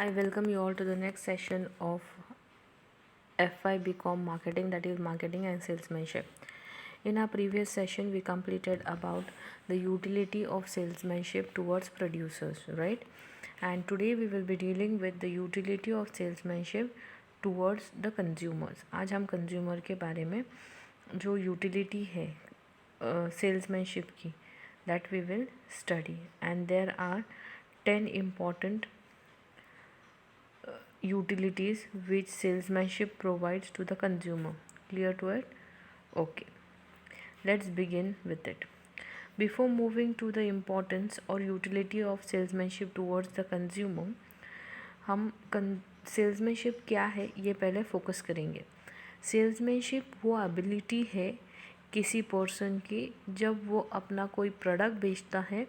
I welcome you all to the next session of FI BCom marketing, that is marketing and salesmanship. In our previous session we completed about the utility of salesmanship towards producers, right? And today we will be dealing with the utility of salesmanship towards the consumers. आज हम consumer के बारे में जो utility है salesmanship की, that we will study, and there are 10 important utilities which salesmanship provides to the consumer. Clear to it? Okay, let's begin with it. Before moving to the importance or utility of salesmanship towards the consumer, हम salesmanship क्या है ये पहले focus करेंगे. Salesmanship वो ability है किसी person की, जब वो अपना कोई प्रोडक्ट बेचता है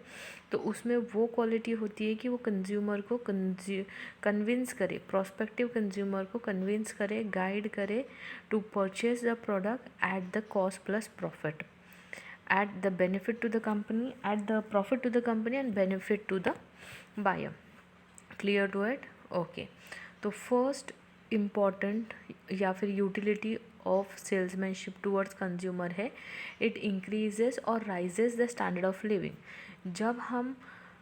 तो उसमें वो क्वालिटी होती है कि वो कंज्यूमर को कन्विंस करे, प्रोस्पेक्टिव कंज्यूमर को कन्विंस करे, गाइड करे to purchase the product at the cost plus profit, at the benefit to the company, at the profit to the company and benefit to the buyer. Clear to it? Okay. तो first important या फिर utility of salesmanship towards consumer है, it increases और raises the standard of living. जब हम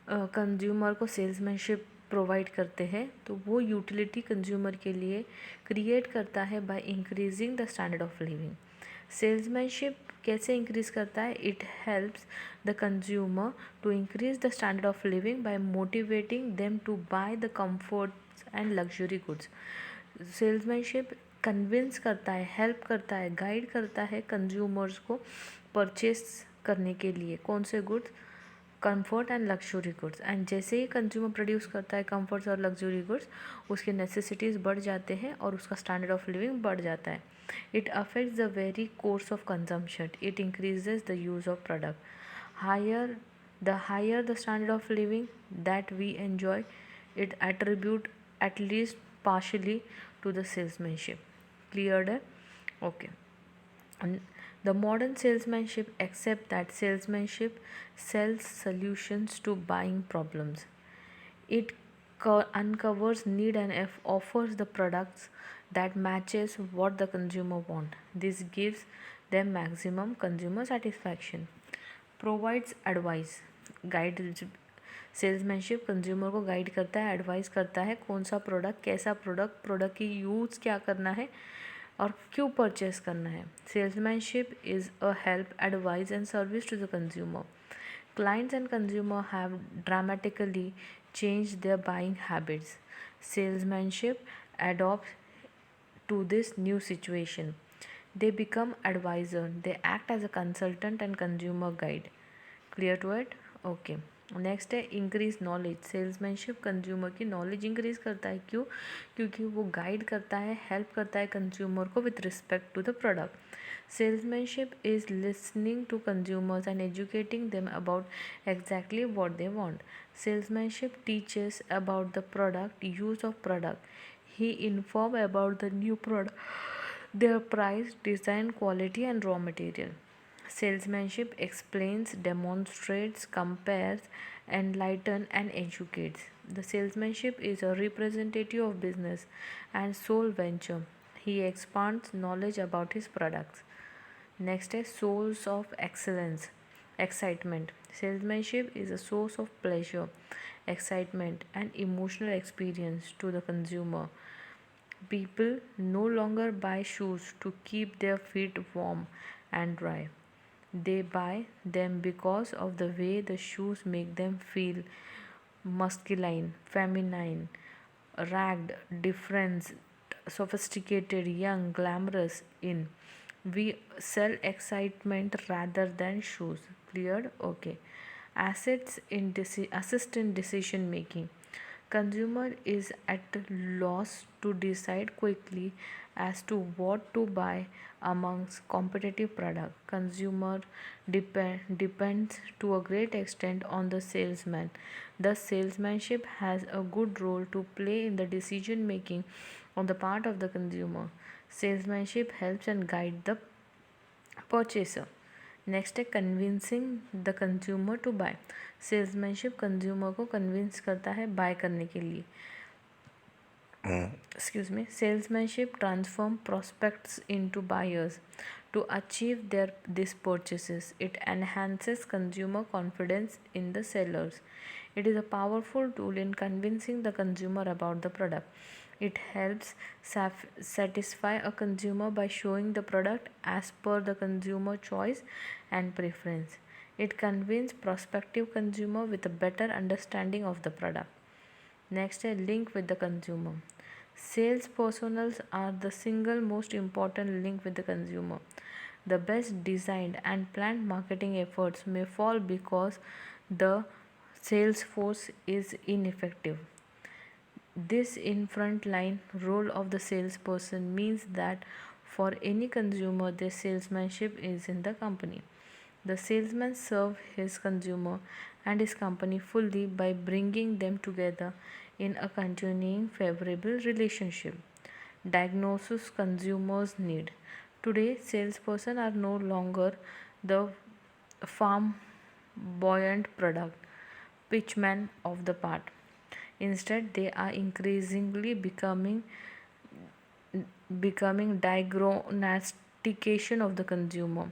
consumer को salesmanship provide करते हैं तो वो यूटिलिटी कंज्यूमर के लिए क्रिएट करता है by increasing the standard of living. Salesmanship कैसे इंक्रीज करता है? It helps the consumer to increase the standard of living by motivating them to buy the comforts and luxury goods. Salesmanship convince करता है, help करता है, guide करता है consumers को परचेस करने के लिए. कौन से goods? Comfort and luxury goods. And जैसे ही कंज्यूमर प्रोड्यूस करता है कंफर्ट्स और लग्जरी गुड्स, उसके नेसेसिटीज़ बढ़ जाते हैं और उसका स्टैंडर्ड ऑफ लिविंग बढ़ जाता है. It affects the very course of consumption. It increases the use of product. higher the standard of living that we enjoy, it attribute at least partially to the salesmanship. Cleared? Okay. And the modern salesmanship accept that salesmanship sells solutions to buying problems. It uncovers need and offers the products that matches what the consumer want. This gives them maximum consumer satisfaction. Provides advice, guide. Salesmanship consumer को guide करता है, advice करता है कौन सा product, कैसा product की use क्या करना है और क्यों परचेस करना है. Salesmanship is a help, advice and service to the consumer. Clients and consumers have dramatically changed their buying habits. Salesmanship adopts to this new situation. They become advisor. They act as a consultant and consumer guide. Clear to it? Okay. Next है increase knowledge. Salesmanship consumer की knowledge increase करता है. क्यों? क्योंकि वो guide करता है, help करता है कंज्यूमर को with respect to the product. Salesmanship is listening to consumers and educating them about exactly what they want. Salesmanship teaches about the product, use of product. He inform about the new product, their price, design, quality and raw material. Salesmanship explains, demonstrates, compares, enlightens and educates. The salesmanship is a representative of business and sole venture. He expands knowledge about his products. Next is source of excellence, excitement. Salesmanship is a source of pleasure, excitement and emotional experience to the consumer. People no longer buy shoes to keep their feet warm and dry. They buy them because of the way the shoes make them feel masculine, feminine, ragged, different, sophisticated, young, glamorous. In we sell excitement rather than shoes. Cleared? Okay. Assist in decision making. Consumer is at loss to decide quickly as to what to buy amongst competitive products. Consumer depends to a great extent on the salesman. Thus, salesmanship has a good role to play in the decision making on the part of the consumer. Salesmanship helps and guide the purchaser. Next है convincing the consumer to buy. Salesmanship consumer को convince करता है bye करने के लिए. Salesmanship transform prospects into buyers to achieve these purchases. It enhances consumer confidence in the sellers. It is a powerful tool in convincing the consumer about the product. It helps satisfy a consumer by showing the product as per the consumer choice and preference. It convinces prospective consumer with a better understanding of the product. Next, a link with the consumer. Sales personals are the single most important link with the consumer. The best designed and planned marketing efforts may fall because the sales force is ineffective. This in front line role of the salesperson means that for any consumer, their salesmanship is in the company. The salesman serves his consumer and his company fully by bringing them together in a continuing favorable relationship. Diagnosis consumers need. Today, salesperson are no longer the flamboyant product pitchman of the part. Instead, they are increasingly becoming diagnostication of the consumer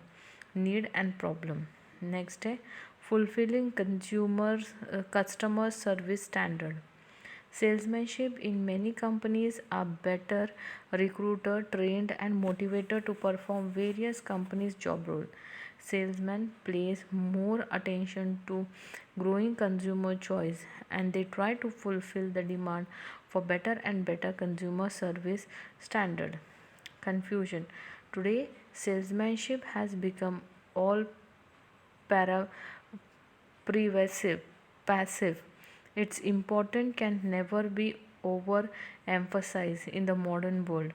need and problem. Next, fulfilling customer service standard. Salesmanship in many companies are better recruiter trained and motivated to perform various companies job roles. Salesmen place more attention to growing consumer choice and they try to fulfill the demand for better and better consumer service standard. Confusion. Today, salesmanship has become all para pervasive, passive. Its importance can never be overemphasized in the modern world.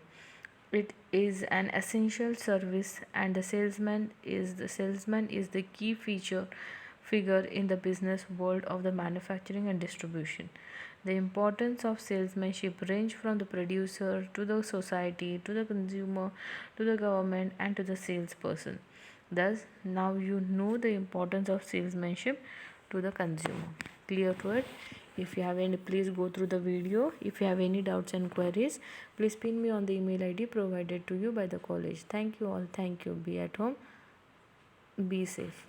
It is an essential service and the salesman is the key figure in the business world of the manufacturing and distribution. The importance of salesmanship range from the producer to the society to the consumer to the government and to the salesperson. Thus, now you know the importance of salesmanship to the consumer. Clear to it? If you have any, please go through the video. If you have any doubts and queries, please pin me on the email ID provided to you by the college. Thank you all. Thank you. Be at home. Be safe.